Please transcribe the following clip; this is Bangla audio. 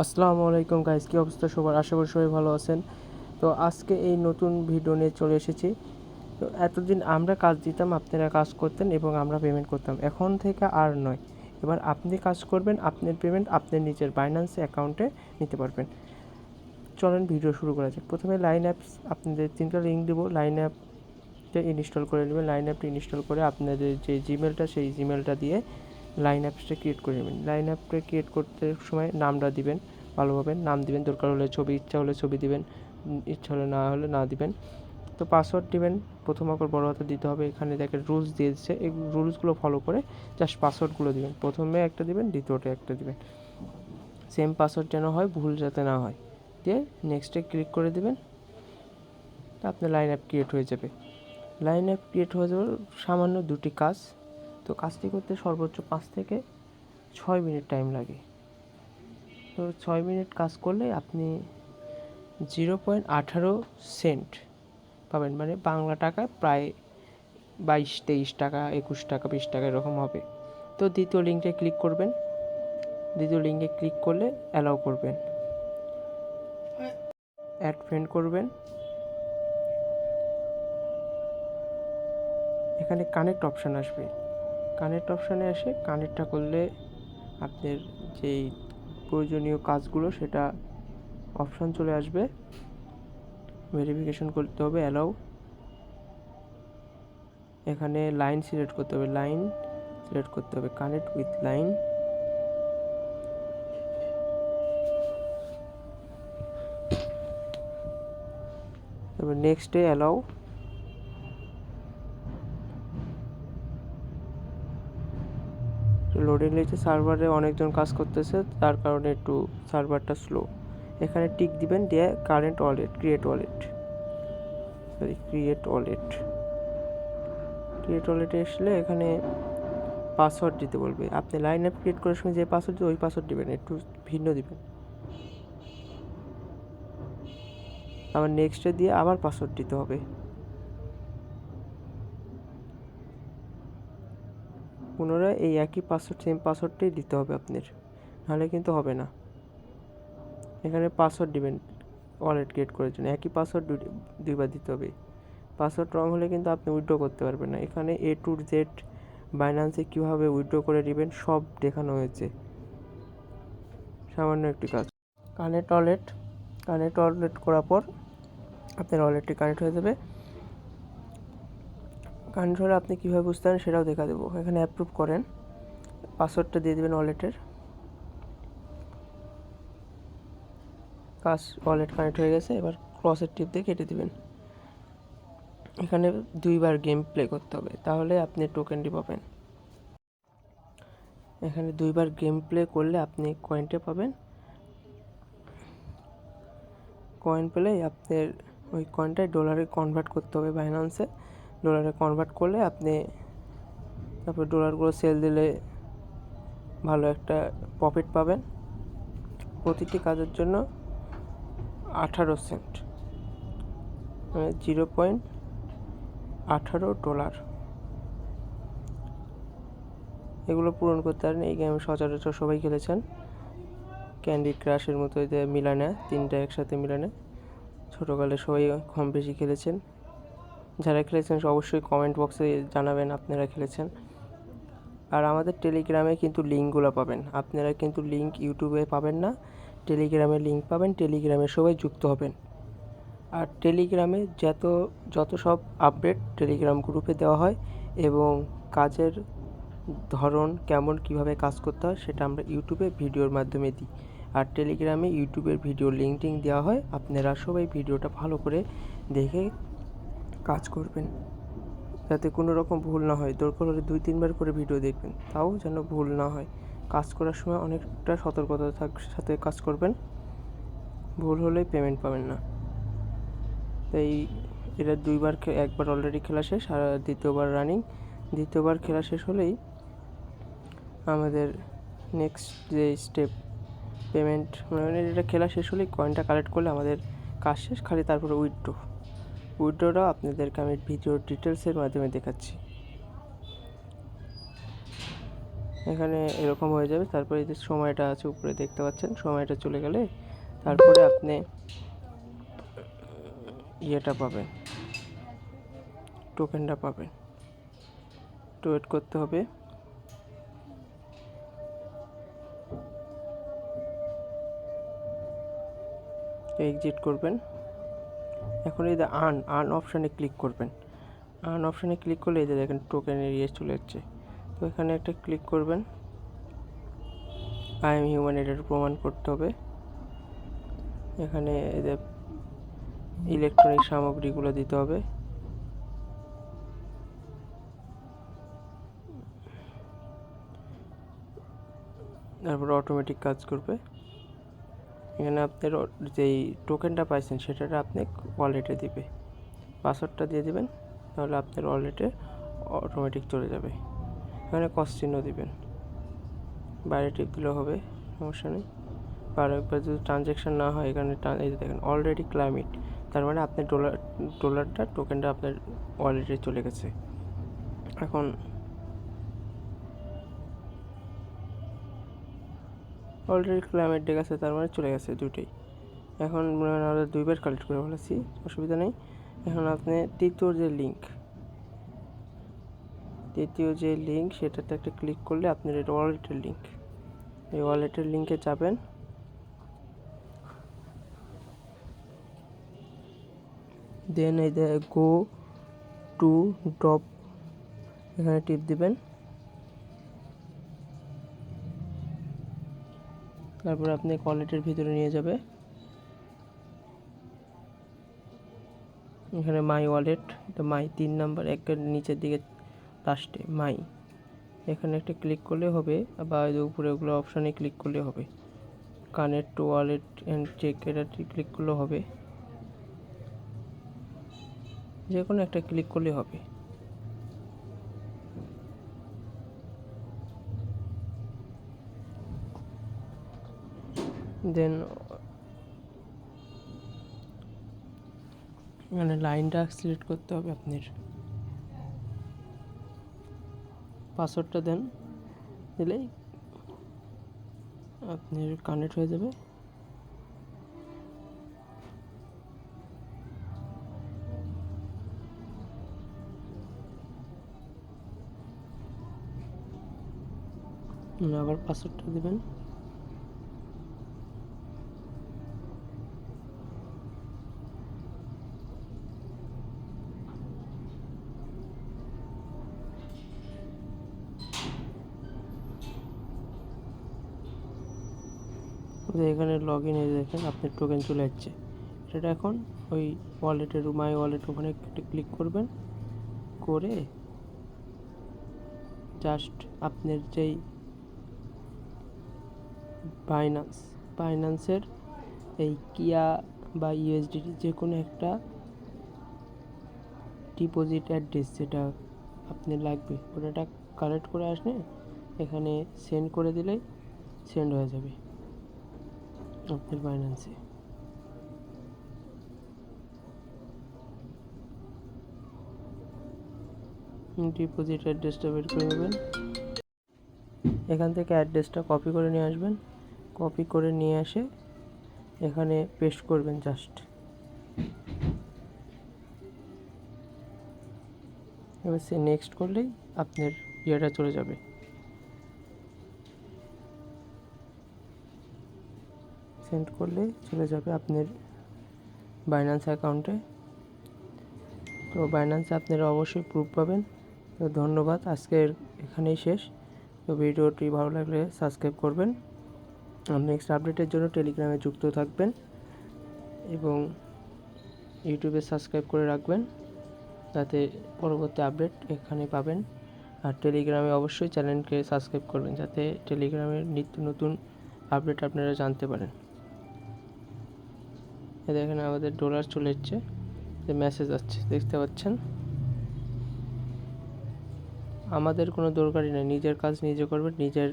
আসসালামু আলাইকুম গাইস, কী অবস্থা সবার? আশা করি সবাই ভালো আছেন। তো আজকে এই নতুন ভিডিও নিয়ে চলে এসেছি। তো এতদিন আমরা কাজ দিতাম, আপনারা কাজ করতেন এবং আমরা পেমেন্ট করতাম। এখন থেকে আর নয়, এবার আপনি কাজ করবেন, আপনার পেমেন্ট আপনার নিজের বাইন্যান্স অ্যাকাউন্টে নিতে পারবেন। চলেন ভিডিও শুরু করা যাক। প্রথমে লাইন অ্যাপস, আপনাদের 3টা লিঙ্ক দেবো। লাইন অ্যাপটা ইনস্টল করে নেবেন। লাইন অ্যাপটা ইনস্টল করে আপনাদের যে জিমেলটা, সেই জিমেলটা দিয়ে লাইন অ্যাপসটা ক্রিয়েট করে নেবেন। লাইন অ্যাপটা ক্রিয়েট করতে সময় নামটা দিবেন, ভালোভাবে নাম দিবেন। দরকার হলে ছবি, ইচ্ছা হলে ছবি দিবেন, ইচ্ছা হলে না দিবেন। তো পাসওয়ার্ড দিবেন, প্রথম অক্ষর বড় হাতে দিতে হবে। এখানে দেখেন রুলস দিয়ে দিচ্ছে, এই রুলসগুলো ফলো করে জাস্ট পাসওয়ার্ডগুলো দিবেন। প্রথমে একটা দিবেন, দ্বিতীয়টা একটা দিবেন। সেম পাসওয়ার্ড যেন হয়, ভুল যাতে না হয়। দিয়ে নেক্সটে ক্লিক করে দিবেন। আপনার লাইন অ্যাপ ক্রিয়েট হয়ে যাবে। লাইন অ্যাপ ক্রিয়েট হয়ে যাবে। সামান্য দুটি কাজ। তো কাজটি করতে সর্বোচ্চ 5 থেকে 6 মিনিট টাইম লাগে। তো 6 মিনিট কাজ করলে আপনি 0.18 সেন্ট পাবেন, মানে বাংলা টাকায় প্রায় 22-23 টাকা, 21 টাকা, 20 টাকা এরকম হবে। তো দ্বিতীয় লিঙ্কে ক্লিক করবেন। দ্বিতীয় লিঙ্কে ক্লিক করলে অ্যালাউ করবেন, অ্যাড ফ্রেন্ড করবেন। এখানে কানেক্ট অপশান আসবে। কানেক্ট অপশানে এসে কানেক্টটা করলে আপনার যেই প্রয়োজনীয় কাজগুলো সেটা অপশান চলে আসবে। ভেরিফিকেশন করতে হবে, অ্যালাউ। এখানে লাইন সিলেক্ট করতে হবে, লাইন সিলেক্ট করতে হবে, কানেক্ট উইথ লাইন। তারপর নেক্সটে অ্যালাউ। লোডিং নিচ্ছে, সার্ভারে অনেকজন কাজ করতেছে, তার কারণে একটু সার্ভারটা স্লো। এখানে টিক দিবেন, দিয়ে কারেন্ট ওয়ালেট, ক্রিয়েট ওয়ালেটে আসলে এখানে পাসওয়ার্ড দিতে বলবে। আপনি লাইন অ্যাপ ক্রিয়েট করার সময় যে পাসওয়ার্ড ওই পাসওয়ার্ড দিবেন, একটু ভিন্ন দিবেন। আবার নেক্সটে দিয়ে আবার পাসওয়ার্ড দিতে হবে। পুনরায় এই একই পাসওয়ার্ড, সেম পাসওয়ার্ডটাই দিতে হবে আপনার, নাহলে কিন্তু হবে না। এখানে পাসওয়ার্ড দিবেন ওয়ালেট ক্রিয়েট করার জন্য, একই পাসওয়ার্ড দুইবার দিতে হবে। পাসওয়ার্ড রং হলে কিন্তু আপনি উইথড্র করতে পারবেন না। এখানে A to Z বাইন্যান্সে কীভাবে উইথড্র করে নেবেন সব দেখানো হয়েছে। সামান্য একটি কাজ, কানেক্ট ওয়ালেট করার পর আপনার ওয়ালেটটি কানেক্ট হয়ে যাবে। কানেক্ট হলে আপনি কীভাবে বুঝতে পারেন সেটাও দেখা দেবো। এখানে অ্যাপ্রুভ করেন, পাসওয়ার্ডটা দিয়ে দেবেন ওয়ালেটের। ওয়ালেট কানেক্ট হয়ে গেছে। এবার ক্রসের টিপ দিয়ে কেটে দেবেন। এখানে 2বার গেম প্লে করতে হবে, তাহলে আপনি টোকেনটি পাবেন। এখানে 2বার গেম প্লে করলে আপনি কয়েনটা পাবেন। কয়েন পেলে আপনার ওই কয়েনটাই ডলারে কনভার্ট করতে হবে বাইন্যান্সে। ডলারে কনভার্ট করলে আপনি তারপর ডলারগুলো সেল দিলে ভালো একটা প্রফিট পাবেন। প্রতিটি কাজের জন্য 18 সেন্ট, মানে $0.18। এগুলো পূরণ করতে পারেন। এই গেম সচরাচর সবাই খেলেছেন, ক্যান্ডি ক্রাশের মতো। এতে মিলানে 3টা একসাথে মিলানে ছোটোকালে সবাই কম বেশি খেলেছেন। যারা খেলেছেন অবশ্যই কমেন্ট বক্সে জানাবেন আপনারা খেলেছেন। আর আমাদের টেলিগ্রামে কিন্তু লিঙ্কগুলো পাবেন। আপনারা কিন্তু লিঙ্ক ইউটিউবে পাবেন না, টেলিগ্রামে লিঙ্ক পাবেন। টেলিগ্রামে সবাই যুক্ত হবেন। আর টেলিগ্রামে যত সব আপডেট টেলিগ্রাম গ্রুপে দেওয়া হয়, এবং কাজের ধরন কেমন, কিভাবে কাজ করতে হয় সেটা আমরা ইউটিউবে ভিডিওর মাধ্যমে দিই। আর টেলিগ্রামে ইউটিউবের ভিডিও লিঙ্ক দেওয়া হয়। আপনারা সবাই ভিডিওটা ভালো করে দেখে কাজ করবেন, যাতে কোনো রকম ভুল না হয়। দরকার হলে 2-3বার করে ভিডিও দেখবেন, তাও যেন ভুল না হয়। কাজ করার সময় অনেকটা সতর্কতার সাথে কাজ করবেন, ভুল হলে পেমেন্ট পাবেন না। তাই এটা 2বার, একবার অলরেডি খেলা শেষ, আর দ্বিতীয়বার রানিং। দ্বিতীয়বার খেলা শেষ হলেই আমাদের নেক্সট যে স্টেপ পেমেন্ট, মানে এটা খেলা শেষ হলেই কয়েনটা কালেক্ট করলে আমাদের কাজ শেষ। খালি তারপরে উইথড্রটাও আপনাদেরকে আমি ভিডিওর ডিটেলসের মাধ্যমে দেখাচ্ছি। এখানে এরকম হয়ে যাবে। তারপরে এই যে সময়টা আছে উপরে দেখতে পাচ্ছেন, সময়টা চলে গেলে তারপরে আপনি ইয়েটা পাবেন, টোকেনটা পাবেন। একটু ওয়েট করতে হবে। এক্সিট করবেন। এখন এই যে আর্ন অপশানে ক্লিক করবেন। আর্ন অপশানে ক্লিক করলে এই যে দেখেন টোকেনের ইয়ে চলে যাচ্ছে। তো এখানে একটা ক্লিক করবেন। আই এম হিউম্যান, এটার প্রমাণ করতে হবে। এখানে এই যে ইলেকট্রনিক সামগ্রীগুলো দিতে হবে। তারপর অটোমেটিক কাজ করবে। এখানে আপনার যেই টোকেনটা পাইছেন সেটা আপনি ওয়ালেটে দিবে, পাসওয়ার্ডটা দিয়ে দিবেন, তাহলে আপনার ওয়ালেটে অটোমেটিক চলে যাবে। এখানে ক্রস চিহ্ন দিবেন, বাইরে টিপ দিলেও হবে, সমস্যা নেই। আর একবার যদি ট্রানজ্যাকশন না হয় এখানে এই যে দেখেন অলরেডি ক্লাইমেট, তার মানে আপনার ডলারটা টোকেনটা আপনার ওয়ালেটে চলে গেছে। এখন অলরেডি ক্লাইমেট গেছে, তার মানে চলে গেছে দুটোই। এখন আমরা দুইবার কালেক্ট করে ফেলেছি, অসুবিধা নেই। এখন আপনি তৃতীয় যে লিঙ্ক সেটাতে একটা ক্লিক করলে আপনার এটা ওয়ালেটের লিঙ্ক, এই ওয়ালেটের লিঙ্কে যাবেন। দেন এই যে গো টু ড্রপ, এখানে টিপ দিবেন। তারপর আপনি ওয়ালেটের ভিতরে নিয়ে যাবে। এখানে মাই ওয়ালেট, তো মাই 3 নাম্বার একের নিচের দিকে লাস্টে মাই, এখানে একটা ক্লিক করলে হবে, বা উপরে ওগুলো অপশানে ক্লিক করলে হবে। Connect to wallet and check, এটা ক্লিক করলে হবে, যে কোনো একটা ক্লিক করলে হবে। দেন এখানে লাইনটা সিলেক্ট করতে হবে আপনার, পাসওয়ার্ডটা দেন, দিলেই আপনার কানেক্ট হয়ে যাবে। আবার পাসওয়ার্ডটা দেবেন। এখানে লগ ইন এ দেখেন আপনার টোকেন চলে যাচ্ছে। সেটা এখন ওই ওয়ালেটের মাই ওয়ালেট ওখানে একটা ক্লিক করবেন, করে জাস্ট আপনার যেই বাইন্যান্সের এই কিয়া বা ইউএসডিটি যে কোনো একটা ডিপোজিট অ্যাড্রেস যেটা আপনার লাগবে ওটা কালেক্ট করে আসলে এখানে সেন্ড করে দিলেই সেন্ড হয়ে যাবে আপনার বাইন্যান্সে। ডিপোজিট অ্যাড্রেসটা বের করে নেবেন। এখান থেকে অ্যাড্রেসটা কপি করে নিয়ে আসবেন, কপি করে নিয়ে এসে এখানে পেস্ট করবেন জাস্ট। এবার সে নেক্সট করলেই আপনার ইয়েটা চলে যাবে, সেন্ড করলে চলে যাবে আপনার বাইন্যান্স অ্যাকাউন্টে। তো বাইন্যান্সে আপনারা অবশ্যই প্রুফ পাবেন। তো ধন্যবাদ, আজকের এখানেই শেষ। তো ভিডিওটি ভালো লাগলে সাবস্ক্রাইব করবেন, আর নেক্সট আপডেটের জন্য টেলিগ্রামে যুক্ত থাকবেন এবং ইউটিউবে সাবস্ক্রাইব করে রাখবেন, যাতে পরবর্তী আপডেট এখানে পাবেন। আর টেলিগ্রামে অবশ্যই চ্যানেলকে সাবস্ক্রাইব করবেন, যাতে টেলিগ্রামের নিত্য নতুন আপডেট আপনারা জানতে পারেন। দেখেন আমাদের ডলার চলে যাচ্ছে, মেসেজ আসছে দেখতে পাচ্ছেন। আমাদের কোনো দরকারই নেই, নিজের কাজ নিজে করবেন, নিজের